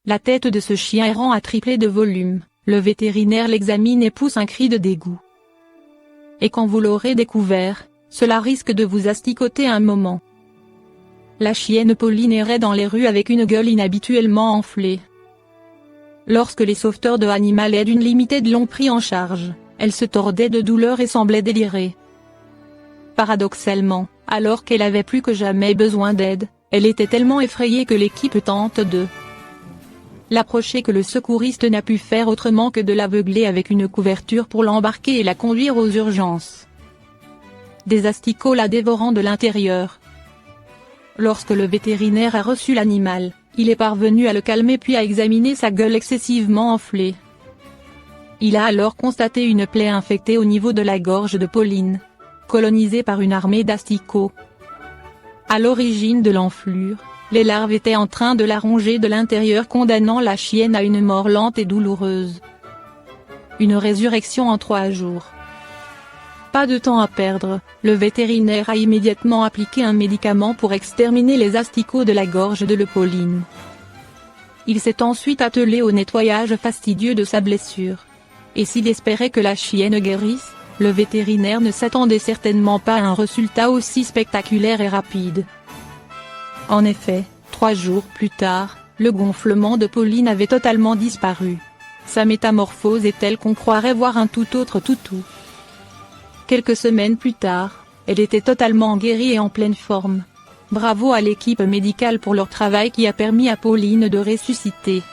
La tête de ce chien errant a triplé de volume, le vétérinaire l'examine et pousse un cri de dégoût. Et quand vous l'aurez découvert, cela risque de vous asticoter un moment. La chienne Pauline errait dans les rues avec une gueule inhabituellement enflée. Lorsque les sauveteurs de Animal Aid Unlimited l'ont pris en charge, elle se tordait de douleur et semblait délirer. Paradoxalement, alors qu'elle avait plus que jamais besoin d'aide, elle était tellement effrayée que l'équipe tente de l'approcher que le secouriste n'a pu faire autrement que de l'aveugler avec une couverture pour l'embarquer et la conduire aux urgences. Des asticots la dévorant de l'intérieur. Lorsque le vétérinaire a reçu l'animal, il est parvenu à le calmer puis à examiner sa gueule excessivement enflée. Il a alors constaté une plaie infectée au niveau de la gorge de Pauline, colonisée par une armée d'asticots. À l'origine de l'enflure, les larves étaient en train de la ronger de l'intérieur, condamnant la chienne à une mort lente et douloureuse. Une résurrection en 3 jours. Pas de temps à perdre, le vétérinaire a immédiatement appliqué un médicament pour exterminer les asticots de la gorge de Pauline. Il s'est ensuite attelé au nettoyage fastidieux de sa blessure. Et s'il espérait que la chienne guérisse, le vétérinaire ne s'attendait certainement pas à un résultat aussi spectaculaire et rapide. En effet, 3 jours plus tard, le gonflement de Pauline avait totalement disparu. Sa métamorphose est telle qu'on croirait voir un tout autre toutou. Quelques semaines plus tard, elle était totalement guérie et en pleine forme. Bravo à l'équipe médicale pour leur travail qui a permis à Pauline de ressusciter.